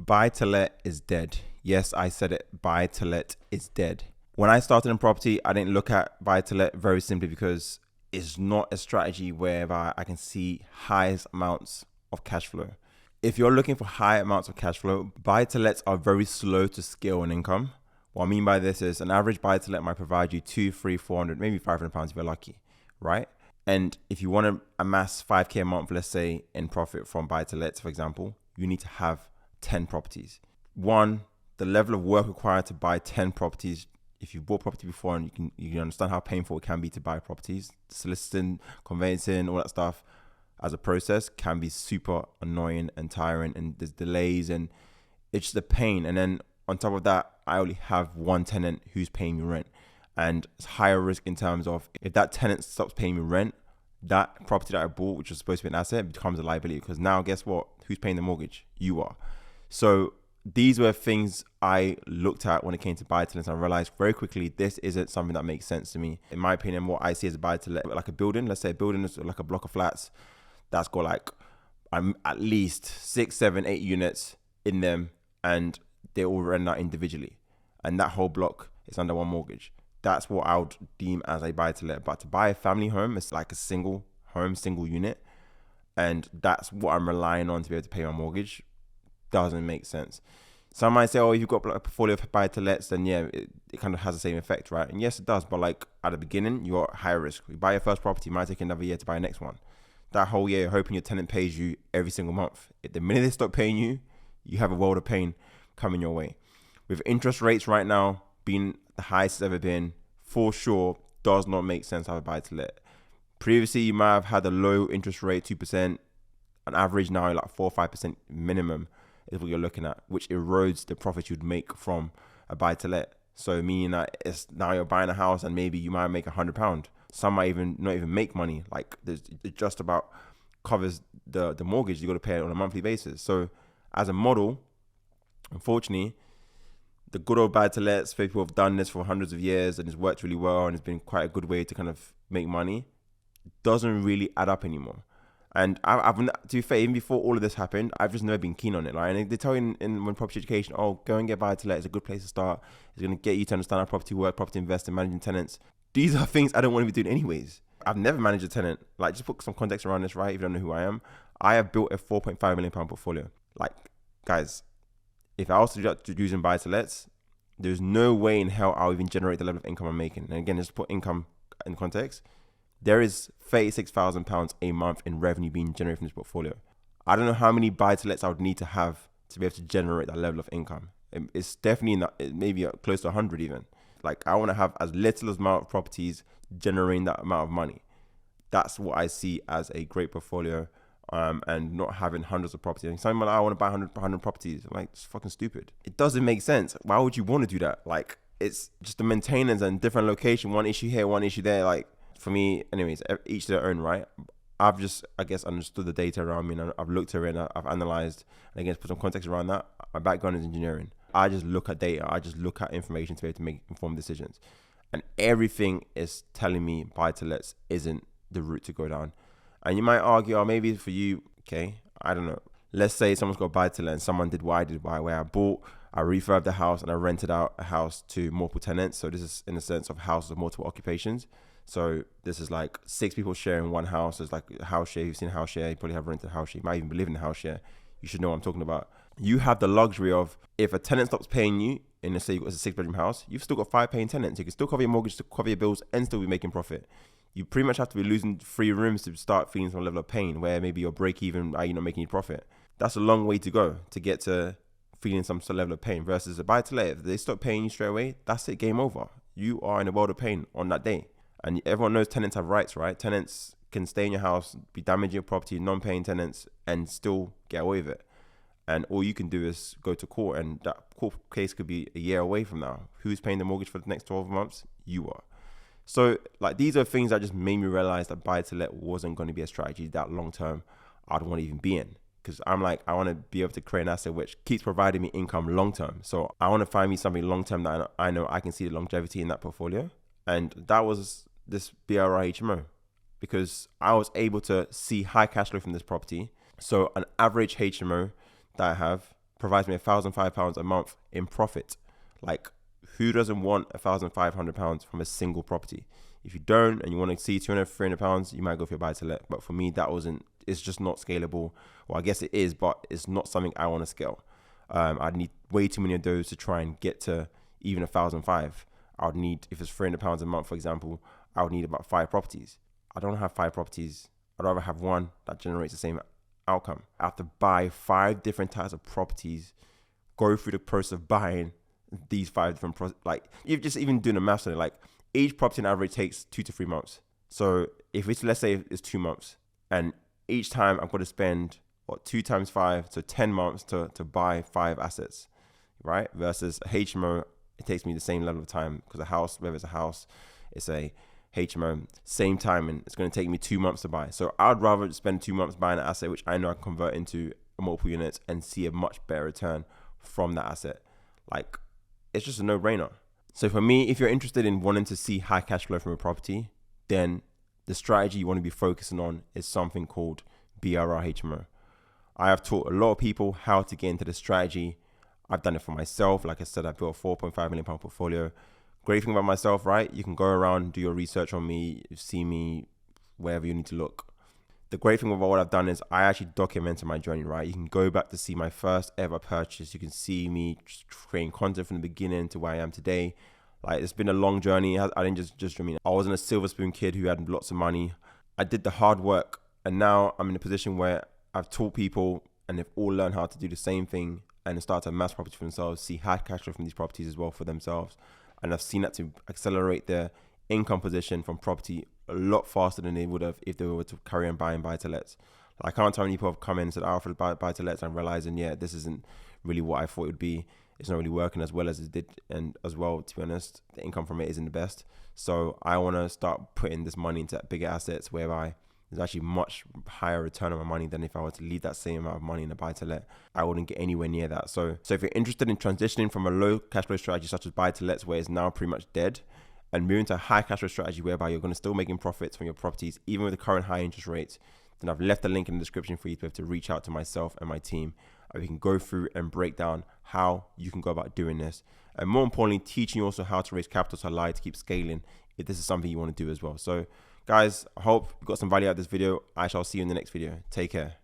Buy to let is dead. Yes, I said it. Buy to let is dead. When I started in property, I didn't look at buy to let very simply because it's not a strategy whereby I can see highest amounts of cash flow. If you're looking for high amounts of cash flow, buy to lets are very slow to scale in income. What I mean by this is an average buy to let might provide you 200, 300, 400, maybe £500 if you're lucky, right? And if you want to amass 5K a month, let's say, in profit from buy to lets, for example, you need to have 10 properties. One, the level of work required to buy 10 properties. If you've bought property before and you can understand how painful it can be to buy properties, soliciting, conveyancing, all that stuff as a process can be super annoying and tiring, and there's delays and it's just a pain. And then on top of that, I only have one tenant who's paying me rent, and it's higher risk in terms of if that tenant stops paying me rent, that property that I bought, which was supposed to be an asset, becomes a liability, because now guess what? Who's paying the mortgage? You are. So these were things I looked at when it came to buy-to-lets, and I realized very quickly this isn't something that makes sense to me. In my opinion, what I see as a buy-to-let, like a building, let's say a building is like a block of flats that's got like at least 6, 7, 8 units in them, and they all rent out individually, and that whole block is under one mortgage. That's what I would deem as a buy-to-let. But to buy a family home, it's like a single home, single unit, and that's what I'm relying on to be able to pay my mortgage. Doesn't make sense. Some might say, oh, if you've got a portfolio of buy-to-lets, then yeah, it kind of has the same effect, right? And yes, it does. But like at the beginning, you're at high risk. You buy your first property, it might take another year to buy the next one. That whole year, you're hoping your tenant pays you every single month. The minute they stop paying you, you have a world of pain coming your way. With interest rates right now being the highest it's ever been, for sure, does not make sense to have a buy-to-let. Previously, you might have had a low interest rate, 2%. On average now, like 4 or 5% minimum is what you're looking at, which erodes the profit you'd make from a buy-to-let. So meaning that it's now you're buying a house and maybe you might make £100. Some might even not even make money. Like it just about covers the mortgage you got to pay on a monthly basis. So as a model, unfortunately, the good old buy-to-lets, people have done this for hundreds of years and it's worked really well and it's been quite a good way to kind of make money, doesn't really add up anymore. And I've to be fair, even before all of this happened, I've just never been keen on it. Like, and they tell you in when property education, oh, go and get buy-to-let. It's a good place to start. It's going to get you to understand how property work, property investing, managing tenants. These are things I don't want to be doing anyways. I've never managed a tenant. Like, just put some context around this, right? If you don't know who I am, I have built a £4.5 million portfolio. Like, guys, if I was to do using buy-to-lets, there's no way in hell I'll even generate the level of income I'm making. And again, just put income in context. There is £36,000 a month in revenue being generated from this portfolio. I don't know how many buy-to-lets I would need to have to be able to generate that level of income. It's definitely not, maybe close to 100 even. Like, I want to have as little as amount of properties generating that amount of money. That's what I see as a great portfolio, and not having hundreds of properties. And some like, I want to buy 100 properties. I'm like, it's fucking stupid. It doesn't make sense. Why would you want to do that? Like, it's just the maintenance and different location, one issue here, one issue there. Like, for me, anyways, each their own, right? I've just, I guess, understood the data around me, and I've looked at it and I've analyzed, and again, put some context around that. My background is engineering. I just look at data. I just look at information to be able to make informed decisions. And everything is telling me buy-to-lets isn't the route to go down. And you might argue, oh, maybe for you, okay, I don't know. Let's say someone's got buy-to-let and someone did what I did, where I refurbed the house and I rented out a house to multiple tenants. So this is in the sense of houses of multiple occupations. So this is like 6 people sharing one house. It's like a house share. You've seen a house share. You probably have rented a house share. You might even live in a house share. You should know what I'm talking about. You have the luxury of, if a tenant stops paying you, in let's say it's a 6-bedroom house, you've still got 5 paying tenants. You can still cover your mortgage, to cover your bills, and still be making profit. You pretty much have to be losing 3 rooms to start feeling some level of pain, where maybe your break even, you're not making any profit. That's a long way to go to get to feeling some sort of level of pain. Versus a buy-to-let, if they stop paying you straight away, that's it, game over. You are in a world of pain on that day. And everyone knows tenants have rights, right? Tenants can stay in your house, be damaging your property, non-paying tenants, and still get away with it. And all you can do is go to court, and that court case could be a year away from now. Who's paying the mortgage for the next 12 months? You are. So, like, these are things that just made me realize that buy-to-let wasn't going to be a strategy that long-term I'd want to even be in. Because I'm like, I want to be able to create an asset which keeps providing me income long-term. So I want to find me something long-term that I know I can see the longevity in that portfolio. And that was this BRR HMO, because I was able to see high cash flow from this property. So an average HMO that I have provides me £1,005 a month in profit. Like, who doesn't want £1,500 from a single property? If you don't and you want to see £200, £300, you might go for your buy to let. But for me, it's just not scalable. Well, I guess it is, but it's not something I want to scale. I'd need way too many of those to try and get to even 1,005. I would need, if it's £300 a month, for example, I would need about 5 properties. I don't have 5 properties. I'd rather have one that generates the same outcome. I have to buy 5 different types of properties, go through the process of buying these 5 different like, you've just even doing the maths on it, like each property on average takes 2 to 3 months. So if it's, let's say it's 2 months, and each time I've got to spend 2 times 5, so 10 months to buy 5 assets, right? Versus a HMO, it takes me the same level of time, because a house, whether it's a house, it's a HMO, same time, and it's going to take me 2 months to buy. So I'd rather spend 2 months buying an asset which I know I can convert into multiple units and see a much better return from that asset. Like, it's just a no-brainer. So for me, if you're interested in wanting to see high cash flow from a property, then the strategy you want to be focusing on is something called BRR HMO. I have taught a lot of people how to get into the strategy. I've done it for myself. Like I said, I built a £4.5 million portfolio. Great thing about myself, right? You can go around, do your research on me, see me wherever you need to look. The great thing about what I've done is I actually documented my journey, right? You can go back to see my first ever purchase. You can see me creating content from the beginning to where I am today. Like, it's been a long journey. I didn't just, I mean, I wasn't a silver spoon kid who had lots of money. I did the hard work, and now I'm in a position where I've taught people and they've all learned how to do the same thing and start to amass property for themselves, see high cash flow from these properties as well for themselves. And I've seen that to accelerate their income position from property a lot faster than they would have if they were to carry on buying buy-to-lets. I can't tell many people have come in and said, Alfred, buy-to-lets, and realizing, yeah, this isn't really what I thought it would be. It's not really working as well as it did. And as well, to be honest, the income from it isn't the best. So I want to start putting this money into bigger assets whereby there's actually much higher return on my money than if I were to leave that same amount of money in a buy-to-let. I wouldn't get anywhere near that. So if you're interested in transitioning from a low cash flow strategy such as buy-to-lets, where it's now pretty much dead, and moving to a high cash flow strategy whereby you're going to still making profits from your properties, even with the current high interest rates, then I've left a link in the description for you to be able to reach out to myself and my team. And we can go through and break down how you can go about doing this. And more importantly, teaching you also how to raise capital to allow you to keep scaling if this is something you want to do as well. So guys, I hope you got some value out of this video. I shall see you in the next video. Take care.